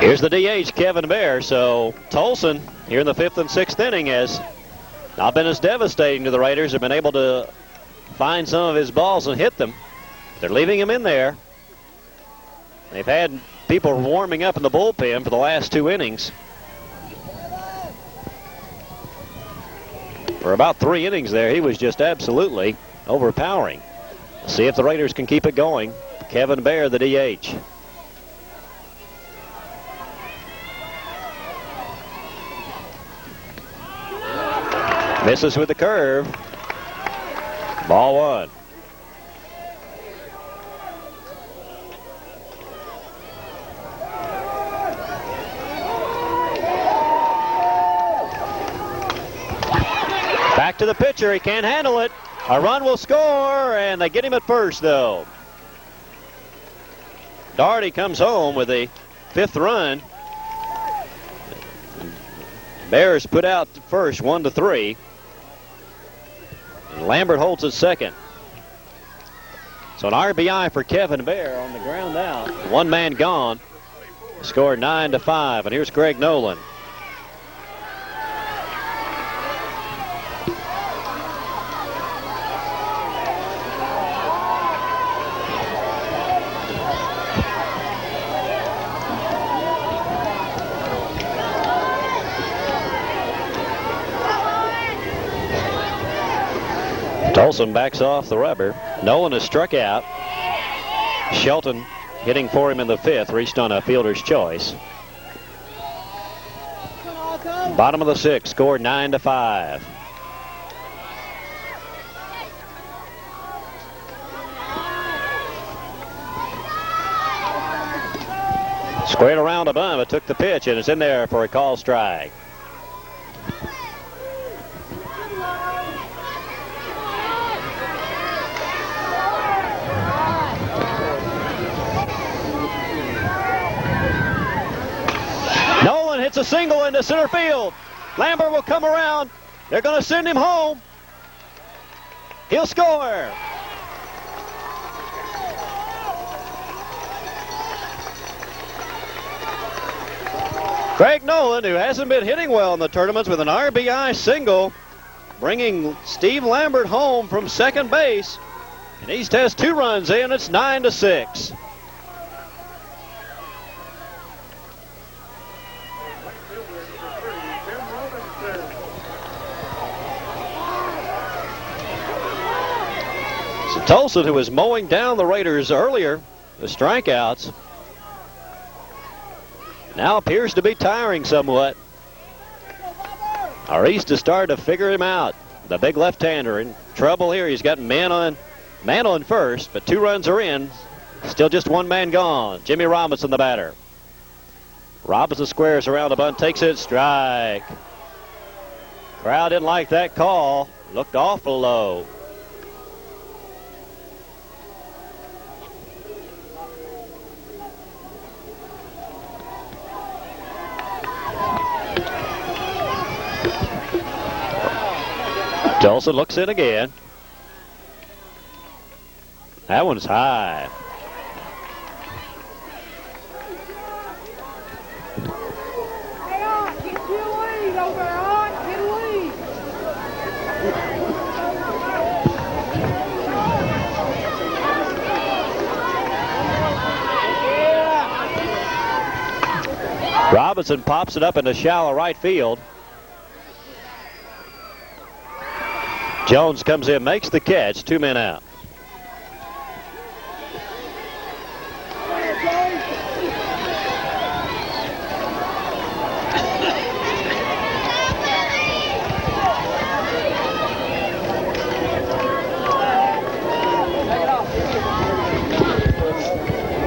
Here's the DH, Kevin Bear. So Tolson here in the 5th and 6th inning has not been as devastating to the Raiders. Have been able to find some of his balls and hit them. They're leaving him in there. They've had people warming up in the bullpen for the last 2 innings. For about 3 innings there, he was just absolutely overpowering. See if the Raiders can keep it going. Kevin Bear, the DH. Misses with the curve. Ball 1. Back to the pitcher. He can't handle it. A run will score, and they get him at first, though. Doherty comes home with a 5th run. Bears put out the first, 1-3. And Lambert holds it second. So an RBI for Kevin Bear on the ground out. 1 man gone. Scored 9-5. And here's Greg Nolan. Tolson backs off the rubber. Nolan is struck out. Shelton hitting for him in the 5th, reached on a fielder's choice. Bottom of the 6th, scored 9-5. Squared around a bunt, but took the pitch, and it's in there for a call strike. Hits a single into center field. Lambert will come around. They're going to send him home. He'll score. Greg Nolan, who hasn't been hitting well in the tournaments, with an RBI single, bringing Steve Lambert home from second base. And he has 2 runs in. It's 9-6. Tolson, who was mowing down the Raiders earlier, the strikeouts, now appears to be tiring somewhat. Arist has started to figure him out. The big left-hander in trouble here. He's got Mantle in first, but 2 runs are in. Still just 1 man gone. Jimmy Robinson, the batter. Robinson squares around the bunt, takes it, strike. Crowd didn't like that call. Looked awful low. Tolson looks in again. That one's high. Robinson pops it up into shallow right field. Jones comes in, makes the catch, 2 men out.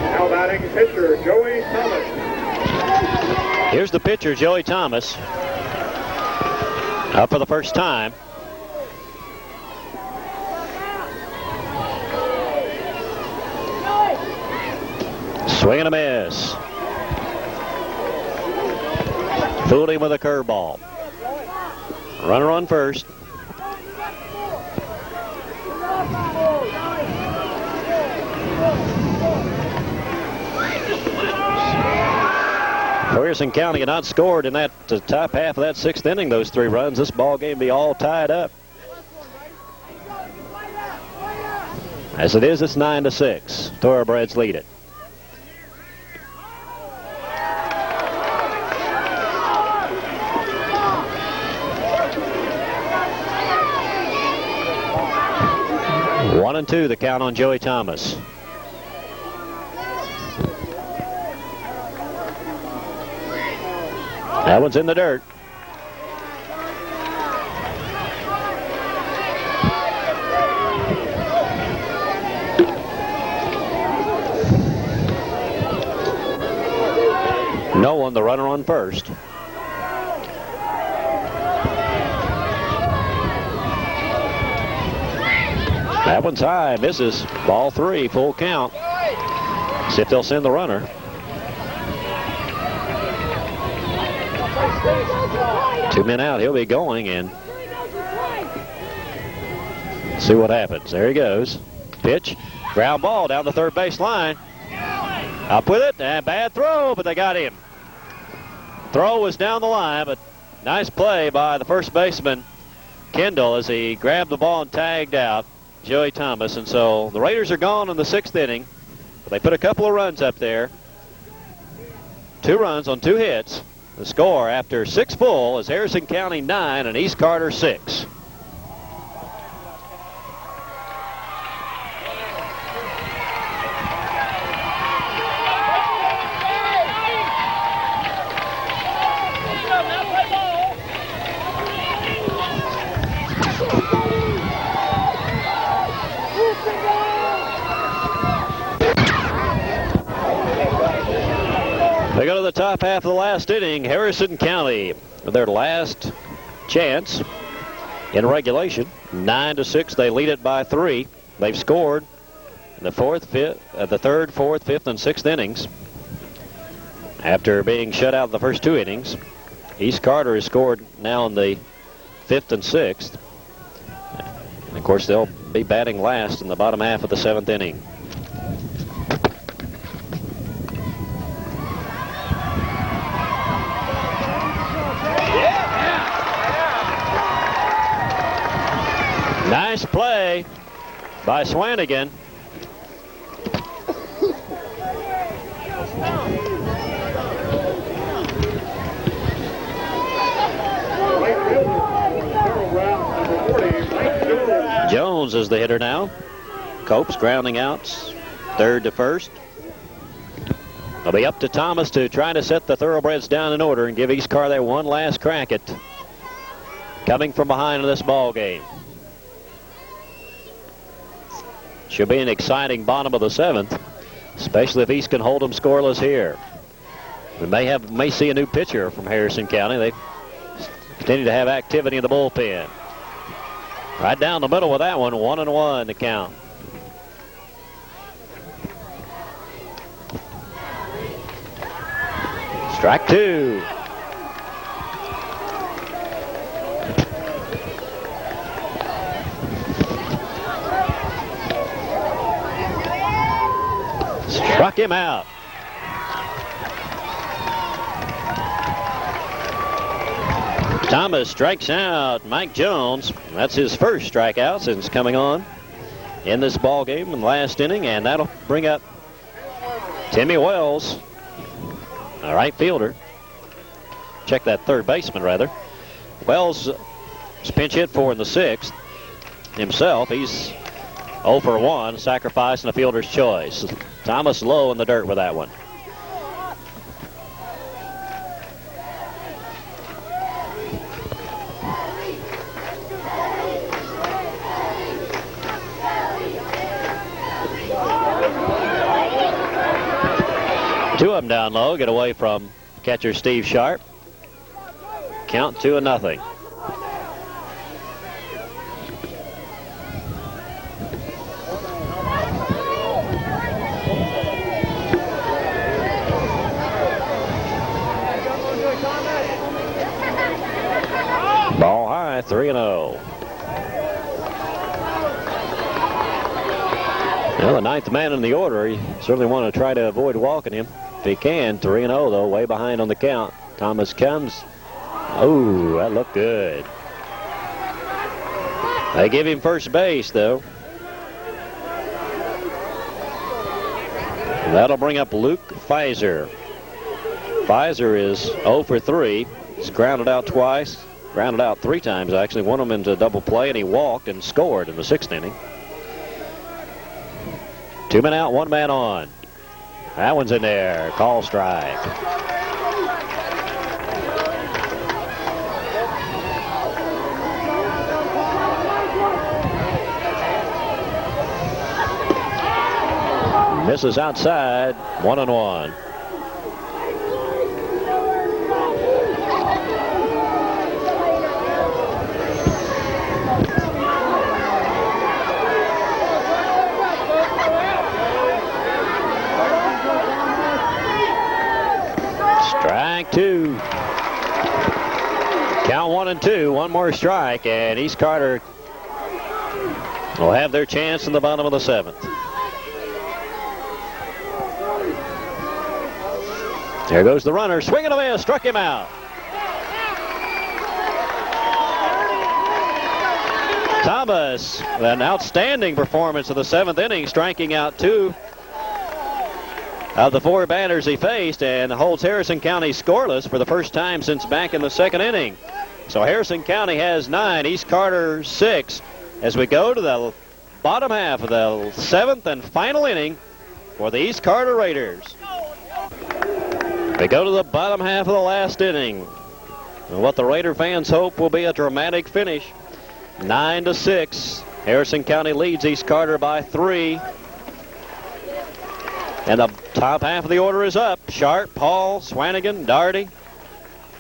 Now batting pitcher, Joey Thomas. Here's the pitcher, Joey Thomas. Up for the first time. Swing and a miss. Fooled him with a curveball. Runner on first. Harrison County had not scored in that top half of that 6th inning, those 3 runs. This ball game be all tied up. As it is, it's 9-6. Thoroughbreds lead it. One and 2, the count on Joey Thomas. That one's in the dirt. No one, the runner on first. That one's high, misses. Ball 3, full count. See if they'll send the runner. Two men out, he'll be going and see what happens. There he goes. Pitch, ground ball down the third base line. Up with it, and bad throw, but they got him. Throw was down the line, but nice play by the first baseman, Kendall, as he grabbed the ball and tagged out Joey Thomas. And so the Raiders are gone in the 6th inning, but they put a couple of runs up there. 2 runs on 2 hits. The score after 6 full is Harrison County 9 and East Carter 6. They go to the top half of the last inning. Harrison County, their last chance in regulation. 9-6. They lead it by 3. They've scored in the 4th, 5th, the 3rd, 4th, 5th, and 6th innings. After being shut out in the first 2 innings, East Carter has scored now in the 5th and 6th. And of course, they'll be batting last in the bottom half of the 7th inning. Nice play by Swanigan. Jones is the hitter now. Copes grounding outs, 3rd to 1st. It'll be up to Thomas to try to set the Thoroughbreds down in order and give East Carter their one last crack at coming from behind in this ball game. Should be an exciting bottom of the 7th, especially if East can hold them scoreless here. We may see a new pitcher from Harrison County. They continue to have activity in the bullpen. Right down the middle with that one, 1-1 to count. Strike 2. Struck him out. Thomas strikes out Mike Jones. That's his first strikeout since coming on in this ball game in the last inning, and that'll bring up Timmy Wells, a right fielder. Check that third baseman, rather. Wells is pinch hit for in the 6th. Himself, he's 0 for 1, sacrificing a fielder's choice. Thomas low in the dirt with that one. Two of them down low, get away from catcher Steve Sharp. Count 2-0. Ball high, 3-0. Well, the 9th man in the order, you certainly want to try to avoid walking him. he can. 3-0 though, way behind on the count. Thomas comes. Oh, that looked good. They give him first base though. That'll bring up Luke Pfizer. Pfizer is 0 for 3. He's grounded out twice. Grounded out 3 times, actually. One of them into a double play, and he walked and scored in the 6th inning. 2 men out, 1 man on. That one's in there. Call strike. Misses outside. 1-1. Strike 2. Count 1-2. One more strike, and East Carter will have their chance in the bottom of the 7th. There goes the runner. Swing and a miss. Struck him out. Thomas, an outstanding performance of the 7th inning, striking out 2 of the 4 batters he faced, and holds Harrison County scoreless for the first time since back in the 2nd inning. So Harrison County has 9, East Carter 6, as we go to the bottom half of the 7th and final inning for the East Carter Raiders. We go to the bottom half of the last inning. And what the Raider fans hope will be a dramatic finish. 9-6. Harrison County leads East Carter by 3. And the top half of the order is up. Sharp, Paul, Swanigan, Daugherty.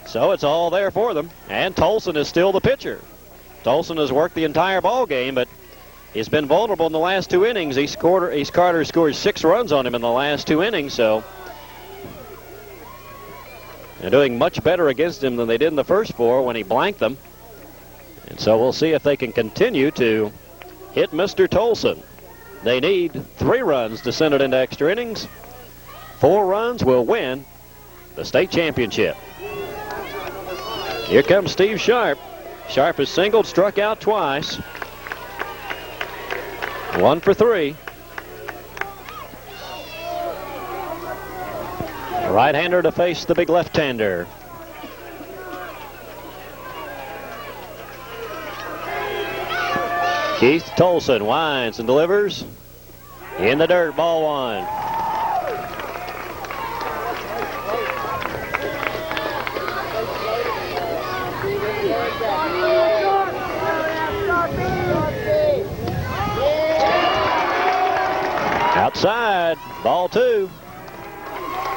So it's all there for them. And Tolson is still the pitcher. Tolson has worked the entire ball game, but he's been vulnerable in the last 2 innings. East Carter scored 6 runs on him in the last 2 innings, so they're doing much better against him than they did in the first 4 when he blanked them. And so we'll see if they can continue to hit Mr. Tolson. They need 3 runs to send it into extra innings. 4 runs will win the state championship. Here comes Steve Sharp. Sharp has singled, struck out twice. 1 for 3. Right-hander to face the big left-hander. Keith Tolson winds and delivers. In the dirt, ball 1. Outside, ball 2.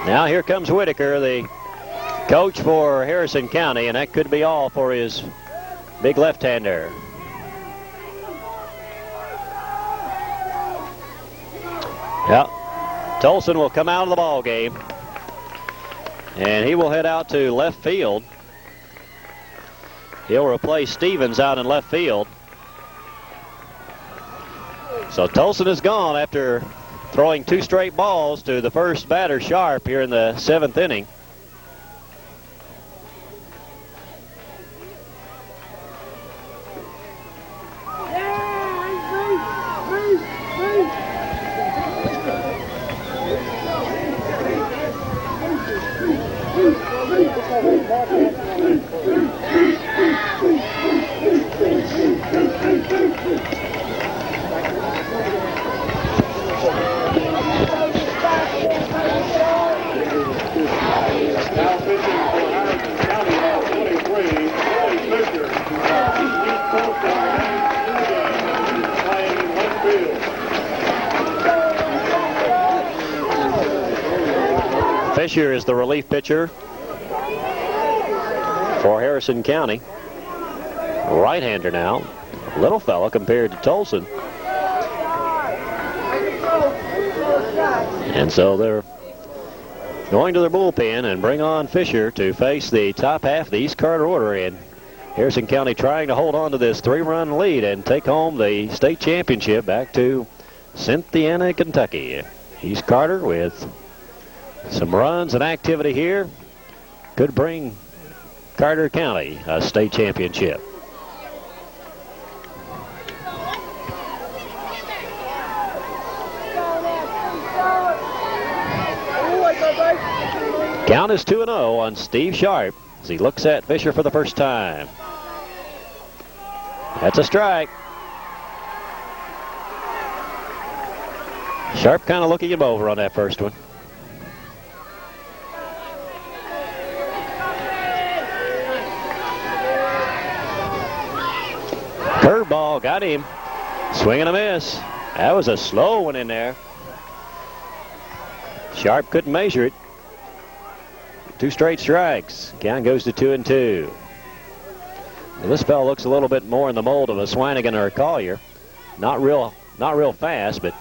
Now here comes Whitaker, the coach for Harrison County, and that could be all for his big left-hander. Yep. Tolson will come out of the ball game, and he will head out to left field. He'll replace Stevens out in left field. So Tolson is gone after throwing 2 straight balls to the first batter, Sharp, here in the 7th inning. Fisher is the relief pitcher for Harrison County. Right-hander now. Little fella compared to Tolson. And so they're going to their bullpen and bring on Fisher to face the top half of the East Carter order. And Harrison County trying to hold on to this 3-run lead and take home the state championship back to Cynthiana, Kentucky. East Carter with Some runs and activity here could bring Carter County a state championship. Count is 2-0 on Steve Sharp as he looks at Fisher for the first time. That's a strike. Sharp kind of looking him over on that first one. Curveball got him. Swing and a miss. That was a slow one in there. Sharp couldn't measure it. 2 straight strikes. Count goes to 2-2. Well, this fellow looks a little bit more in the mold of a Swanigan or a Collier. Not real fast, but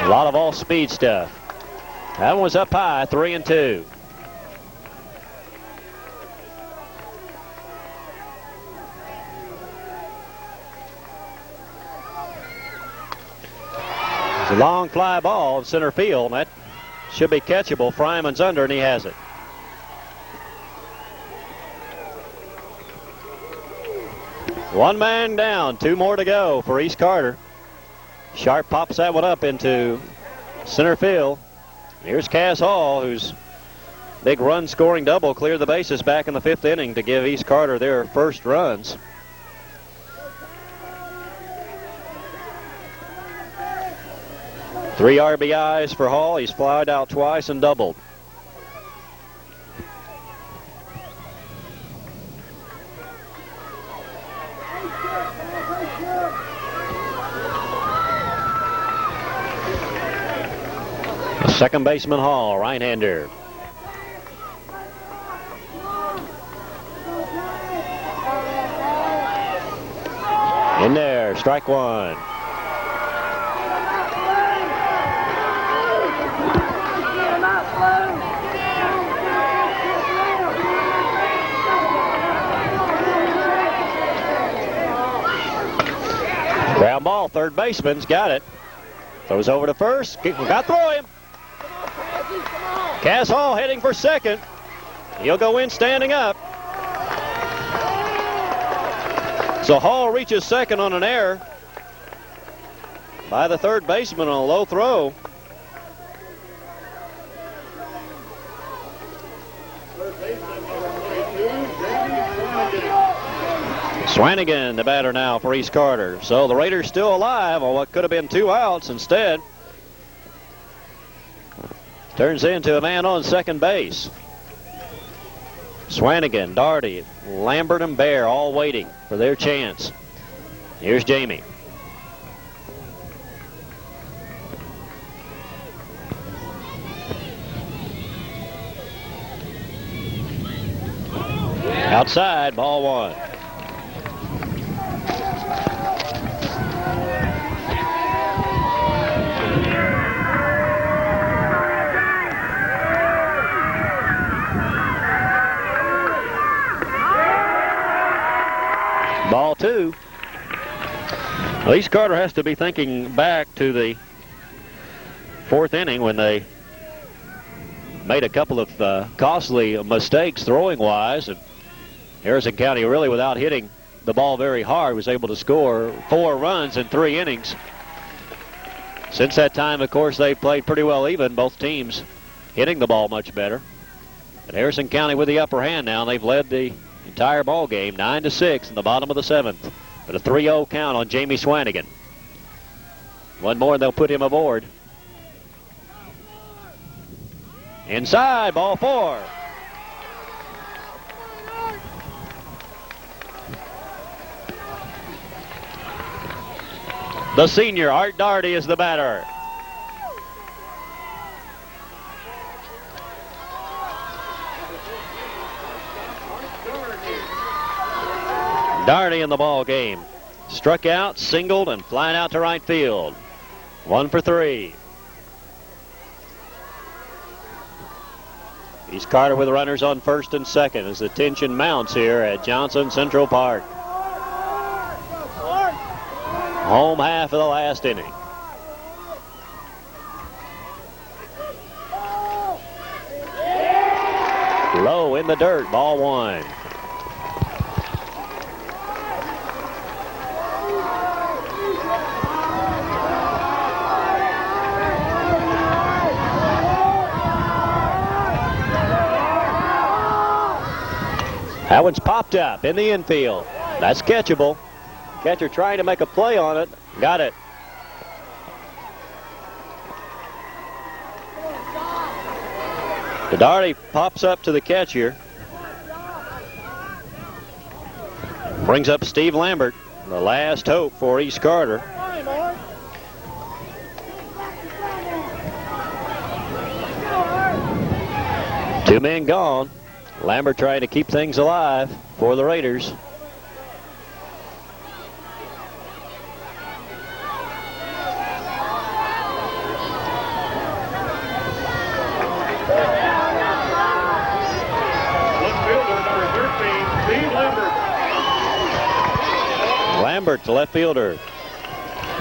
a lot of all-speed stuff. That one was up high, 3-2. It's a long fly ball in center field. That should be catchable. Fryman's under, and he has it. One man down, 2 more to go for East Carter. Sharp pops that one up into center field. Here's Cass Hall, whose big run-scoring double cleared the bases back in the 5th inning to give East Carter their first runs. Three RBIs for Hall. He's flied out twice and doubled. Second baseman Hall, right-hander. In there, strike one. Ground ball, third baseman's got it. Throws over to first. Got to throw him. Cass Hall heading for second. He'll go in standing up. So Hall reaches second on an error by the third baseman on a low throw. Swanigan, the batter now for East Carter. So the Raiders still alive on what could have been 2 outs. Instead, turns into a man on second base. Swanigan, Daugherty, Lambert, and Bear all waiting for their chance. Here's Jamie. Outside, ball one. Ball two. Well, East Carter has to be thinking back to the 4th inning when they made a couple of costly mistakes throwing-wise, and Harrison County really, without hitting the ball very hard, was able to score 4 runs in 3 innings. Since that time, of course, they've played pretty well even, both teams hitting the ball much better. But Harrison County with the upper hand now, and they've led the entire ball game 9-6 in the bottom of the 7th. But a 3-0 count on Jamie Swanigan. One more and they'll put him aboard. Inside, ball 4. The senior, Art Daugherty, is the batter. Daugherty in the ball game. Struck out, singled, and flying out to right field. 1 for 3. East Carter with runners on first and second as the tension mounts here at Johnson Central Park. Home half of the last inning. Low in the dirt, ball one. That one's popped up in the infield. That's catchable. Catcher trying to make a play on it. Got it. Daugherty pops up to the catcher. Brings up Steve Lambert, the last hope for East Carter. Two men gone. Lambert trying to keep things alive for the Raiders. Lambert, the left fielder.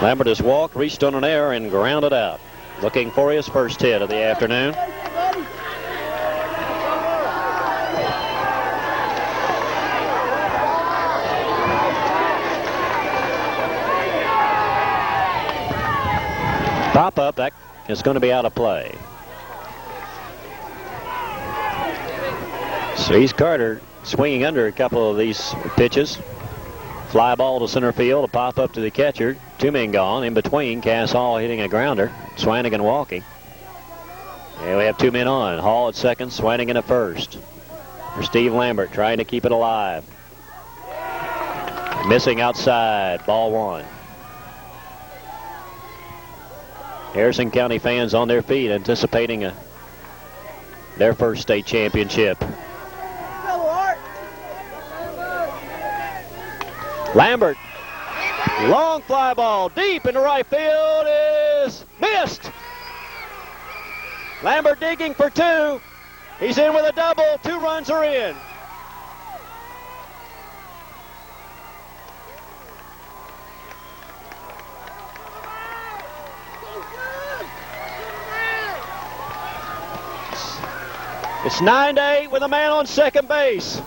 Lambert has walked, reached on an error, and grounded out. Looking for his first hit of the afternoon. Pop up, that is going to be out of play. So East Carter swinging under a couple of these pitches. Fly ball to center field, a pop up to the catcher. Two men gone. In between, Cass Hall hitting a grounder. Swanigan walking. And we have two men on. Hall at second, Swanigan at first. For Steve Lambert trying to keep it alive. Missing outside, ball one. Harrison County fans on their feet anticipating their first state championship. Lambert, long fly ball deep into right field is missed. Lambert digging for two. He's in with a double. 2 runs are in. It's 9-8 with a man on second base.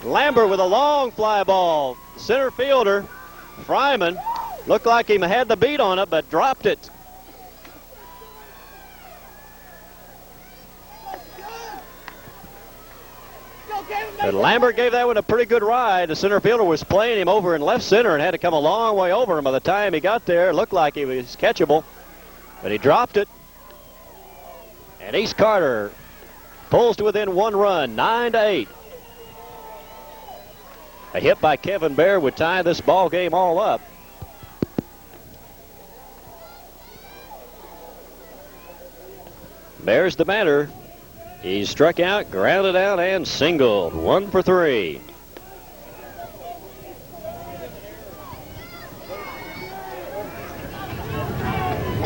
Lambert with a long fly ball. Center fielder, Fryman, looked like he had the beat on it, but dropped it. But Lambert gave that one a pretty good ride. The center fielder was playing him over in left center and had to come a long way over him. By the time he got there, it looked like he was catchable, but he dropped it. And East Carter pulls to within 1 run, 9-8. A hit by Kevin Bear would tie this ball game all up. Bear's the batter. He struck out, grounded out, and singled. 1 for 3.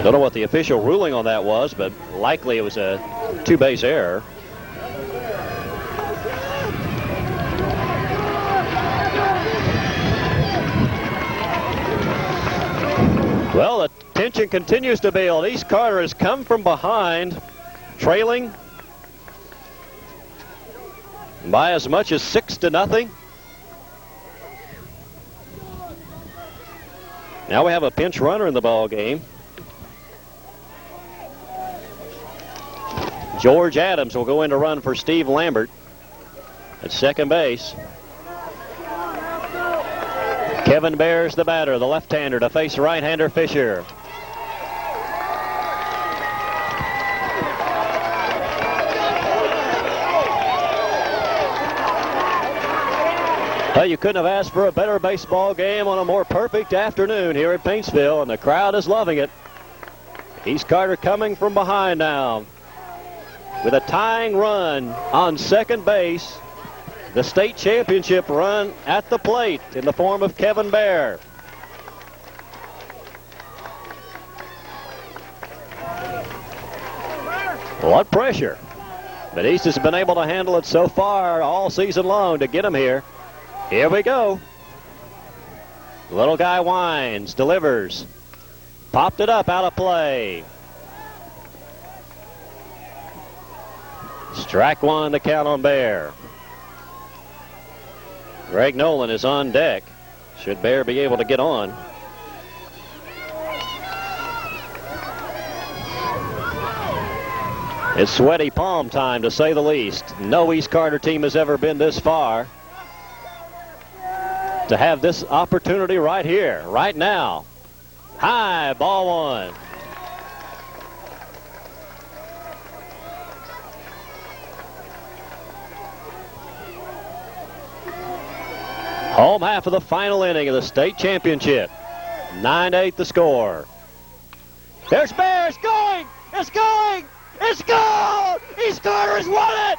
Don't know what the official ruling on that was, but likely it was a 2-base error. Well, the tension continues to build. East Carter has come from behind, trailing by as much as 6-0. Now we have a pinch runner in the ball game. George Adams will go in to run for Steve Lambert at second base. Kevin Bear's the batter, the left-hander to face right-hander Fisher. Well, you couldn't have asked for a better baseball game on a more perfect afternoon here at Paintsville, and the crowd is loving it. East Carter coming from behind now with a tying run on second base. The state championship run at the plate in the form of Kevin Bear. What pressure. But East has been able to handle it so far all season long to get him here. Here we go. Little guy winds, delivers. Popped it up, out of play. Strike one, the count on Bear. Greg Nolan is on deck. Should Bear be able to get on? It's sweaty palm time, to say the least. No East Carter team has ever been this far. To have this opportunity right here, right now. High, ball one. Home half of the final inning of the state championship. 9-8 the score. There's Bear. It's going. It's going. It's gone. East Carter has won it.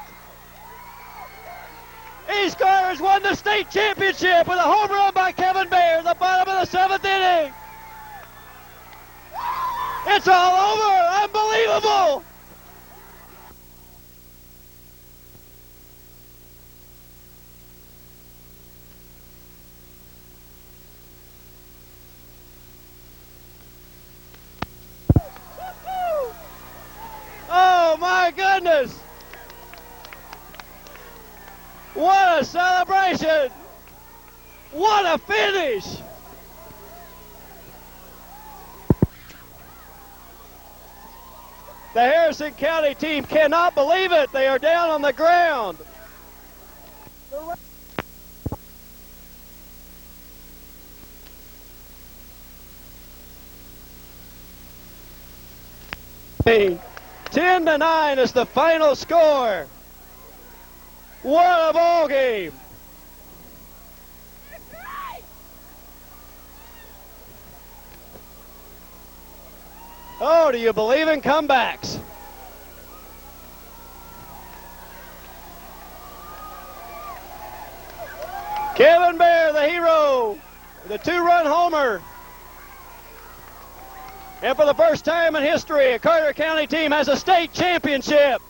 East Carter has won the state championship with a home run by Kevin Bear in the bottom of the 7th inning. It's all over. Unbelievable. Oh, my goodness. What a celebration. What a finish. The Harrison County team cannot believe it. They are down on the ground. The 10-9 is the final score. What a ball game. Oh, do you believe in comebacks? Kevin Bear, the hero, the 2-run homer. And for the first time in history, a Carter County team has a state championship.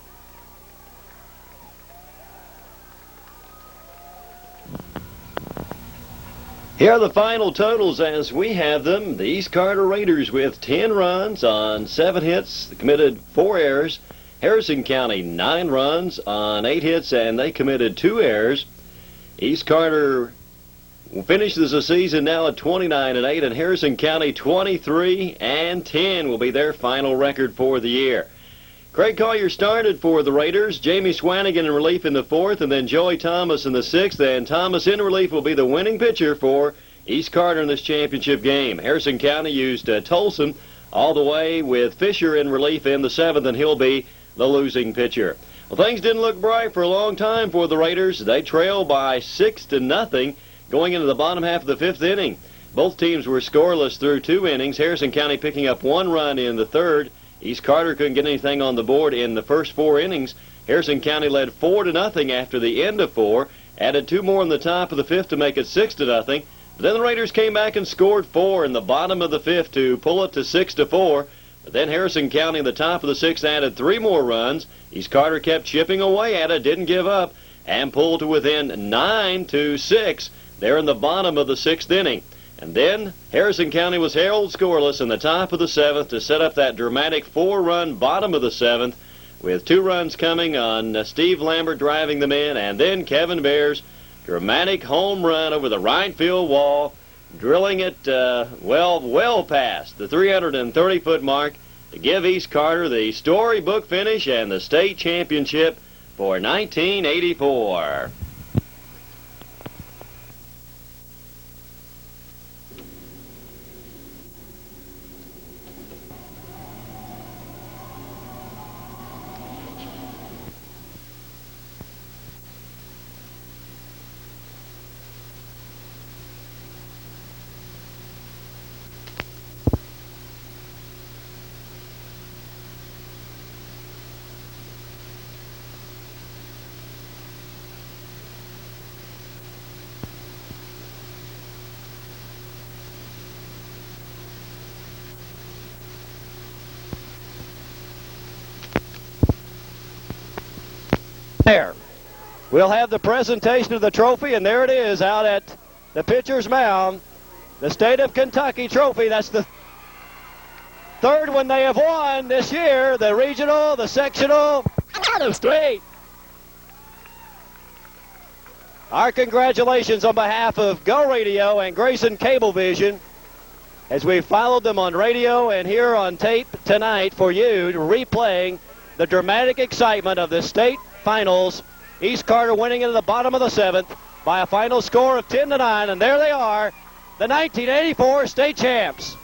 Here are the final totals as we have them. The East Carter Raiders with 10 runs on 7 hits, committed 4 errors. Harrison County 9 runs on 8 hits, and they committed 2 errors. East Carter finishes the season now at 29-8, and Harrison County 23-10 will be their final record for the year. Craig Collier started for the Raiders. Jamie Swanigan in relief in the 4th, and then Joey Thomas in the 6th. And Thomas in relief will be the winning pitcher for East Carter in this championship game. Harrison County used Tolson all the way with Fisher in relief in the 7th, and he'll be the losing pitcher. Well, things didn't look bright for a long time for the Raiders. They trail by 6-0 going into the bottom half of the 5th inning. Both teams were scoreless through 2 innings. Harrison County picking up 1 run in the 3rd. East Carter couldn't get anything on the board in the first 4 innings. Harrison County led 4-0 after the end of 4, added 2 more in the top of the 5th to make it 6-0. But then the Raiders came back and scored 4 in the bottom of the 5th to pull it to 6-4. But then Harrison County in the top of the 6th added 3 more runs. East Carter kept chipping away at it, didn't give up, and pulled to within 9-6 there in the bottom of the 6th inning. And then Harrison County was held scoreless in the top of the 7th to set up that dramatic 4-run bottom of the 7th, with 2 runs coming on Steve Lambert driving them in, and then Kevin Bear's dramatic home run over the right field wall, drilling it well past the 330-foot mark to give East Carter the storybook finish and the state championship for 1984. There. We'll have the presentation of the trophy, and there it is out at the pitcher's mound. The State of Kentucky trophy. That's the 3rd one they have won this year. The regional, the sectional, out of state. Our congratulations on behalf of Go Radio and Grayson Cablevision as we followed them on radio and here on tape tonight for you, replaying the dramatic excitement of the state finals. East Carter winning into the bottom of the 7th by a final score of 10-9, and there they are, the 1984 state champs.